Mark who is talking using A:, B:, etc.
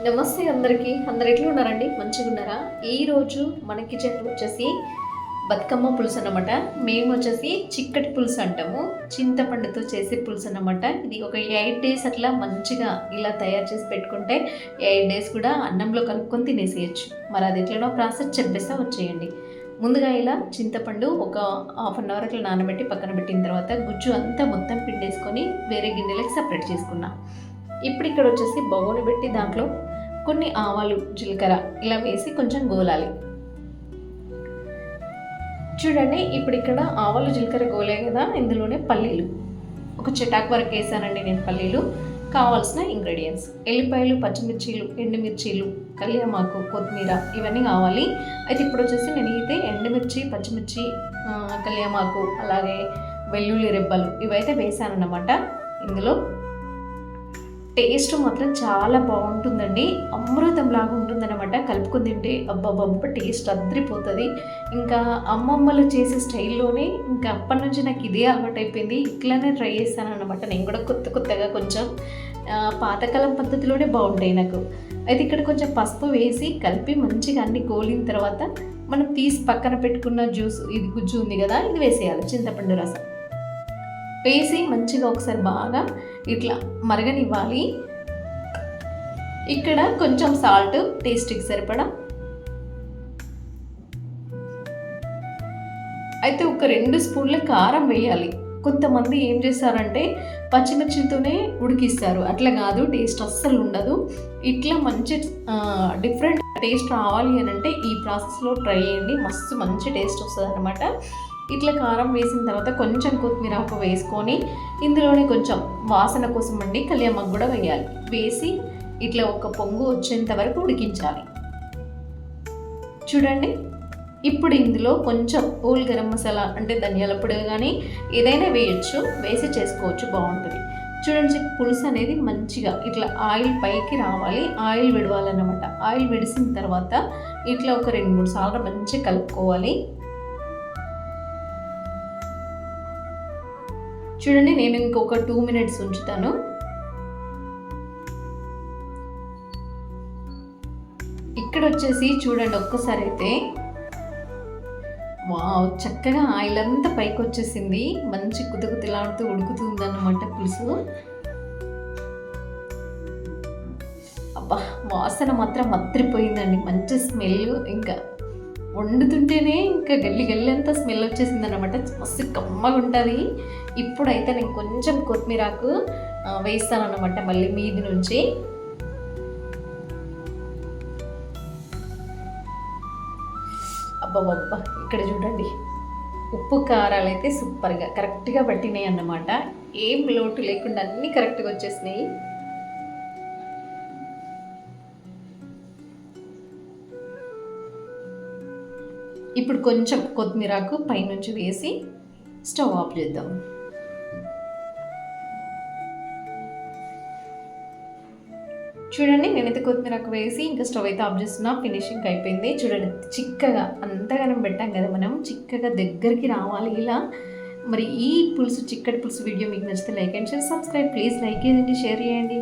A: నమస్తే అందరికీ. అందరు ఎట్లా ఉన్నారండి? మంచిగా ఉన్నారా? ఈరోజు మన కిచెన్ వచ్చేసి బతుకమ్మ పులుసు అన్నమాట. మేము వచ్చేసి చిక్కటి పులుసు అంటాము. చింతపండుతో చేసే పులుసు అన్నమాట. ఇది ఒక 8 డేస్ అట్లా మంచిగా ఇలా తయారు చేసి పెట్టుకుంటే 8 డేస్ కూడా అన్నంలో కలుపుకొని తినేసేయచ్చు. మరి అది ఎట్లనో ప్రాసెస్ చెప్పేస్తా, వచ్చేయండి. ముందుగా ఇలా చింతపండు ఒక హాఫ్ అన్ అవర్ అట్లా నానబెట్టి పక్కన పెట్టిన తర్వాత గుజ్జు అంతా మొత్తం పిండేసుకొని వేరే గిన్నెలకి సపరేట్ చేసుకున్నా. ఇప్పుడు ఇక్కడ వచ్చేసి బౌల్ పెట్టి దాంట్లో కొన్ని ఆవాలు, జీలకర్ర ఇలా వేసి కొంచెం గోలాలి. చూడండి, ఇప్పుడు ఇక్కడ ఆవాలు జీలకర్ర గోలాయి కదా, ఇందులోనే పల్లీలు ఒక చెటాక్ వరకు వేసానండి నేను. పల్లీలు కావాల్సిన ఇంగ్రీడియంట్స్: ఎల్లిపాయలు, పచ్చిమిర్చీలు, ఎండుమిర్చీలు, కళ్యామాకు, కొత్తిమీర ఇవన్నీ కావాలి. అయితే ఇప్పుడు వచ్చేసి నేను అయితే ఎండుమిర్చి, పచ్చిమిర్చి, కళ్యామాకు అలాగే వెల్లుల్లి రెబ్బలు ఇవైతే వేసానన్నమాట. ఇందులో టేస్ట్ మాత్రం చాలా బాగుంటుందండి, అమృతంలాగా ఉంటుందన్నమాట. కలుపుకొని తింటే అబ్బబ్బబ్బ టేస్ట్ అద్దరిపోతుంది. ఇంకా అమ్మమ్మలు చేసే స్టైల్లోనే ఇంకా అప్పటి నుంచి నాకు ఇదే అలవాటు అయిపోయింది. ఇట్లానే ట్రై చేస్తాను అనమాట నేను కూడా కొత్తగా కొంచెం పాతకాలం పద్ధతిలోనే బాగుంటాయి నాకు. అయితే ఇక్కడ కొంచెం పసుపు వేసి కలిపి మంచిగా అన్ని గోలిన తర్వాత మనం తీసి పక్కన పెట్టుకున్న జ్యూస్, ఇది గుజ్జు ఉంది కదా, ఇది వేసేయాలి. చింతపండు రసం వేసి మంచిగా ఒకసారి బాగా ఇట్లా మరగనివ్వాలి. ఇక్కడ కొంచెం సాల్ట్ టేస్ట్కి సరిపడా, అయితే ఒక 2 స్పూన్ల కారం వేయాలి. కొంతమంది ఏం చేస్తారంటే పచ్చిమిర్చితోనే ఉడికిస్తారు, అట్లా కాదు, టేస్ట్ అస్సలు ఉండదు. ఇట్లా మంచి డిఫరెంట్ టేస్ట్ రావాలి అని అంటే ఈ ప్రాసెస్లో ట్రై చేయండి, మస్తు మంచి టేస్ట్ వస్తుంది అనమాట. ఇట్లా కారం వేసిన తర్వాత కొంచెం కొత్తిమీర ఆకు వేసుకొని ఇందులోనే కొంచెం వాసన కోసం అండి కళ్యామాకు కూడా వేయాలి. వేసి ఇట్లా ఒక పొంగు వచ్చేంత వరకు ఉడికించాలి. చూడండి, ఇప్పుడు ఇందులో కొంచెం హోల్ గరం మసాలా అంటే ధనియాల పొడి కానీ ఏదైనా వేయచ్చు, వేసి చేసుకోవచ్చు, బాగుంటుంది. చూడండి, పులుసు అనేది మంచిగా ఇట్లా ఆయిల్ పైకి రావాలి, ఆయిల్ విడవాలన్నమాట. ఆయిల్ విడిసిన తర్వాత ఇట్లా ఒక 2-3 సార్లు మంచిగా కలుపుకోవాలి. చూడండి, నేను ఇంకొక 2 మినిట్స్ ఉంచుతాను. ఇక్కడ వచ్చేసి చూడండి, ఒక్కసారి అయితే వావ్, చక్కగా ఆయిల్ అంతా పైకి వచ్చేసింది, మంచి కుతకుతలాడుతూ ఉడుకుతుంది అన్నమాట పులుసు. అబ్బా, వాసన మాత్రం అద్దరిపోయిందండి, మంచి స్మెల్. ఇంకా వండుతుంటేనే ఇంకా గల్లి అంతా స్మెల్ వచ్చేసింది అనమాట, మస్తు కమ్మగా ఉంటుంది. ఇప్పుడైతే నేను కొంచెం కొత్తిమీరాకు వేస్తాను అనమాట మళ్ళీ మీది నుంచి. అబ్బబ్బబ్బా, ఇక్కడ చూడండి, ఉప్పు కారాలు అయితే సూపర్గా కరెక్ట్గా పట్టినాయి అన్నమాట, ఏం లోటు లేకుండా అన్నీ కరెక్ట్గా వచ్చేసినాయి. ఇప్పుడు కొంచెం కొత్తిమీరాకు పైనుంచి వేసి స్టవ్ ఆఫ్ చేద్దాం. చూడండి, నేనైతే కొత్తిమీరాకు వేసి ఇంకా స్టవ్ అయితే ఆఫ్ చేస్తున్నా. ఫినిషింగ్ అయిపోయింది. చూడండి, చిక్కగా అంతగానం పెట్టాం కదా మనం, చిక్కగా దగ్గరికి రావాలి ఇలా. మరి ఈ పులుసు, చిక్కటి పులుసు వీడియో మీకు నచ్చితే like and share, subscribe. Please like చేయండి, షేర్ చేయండి.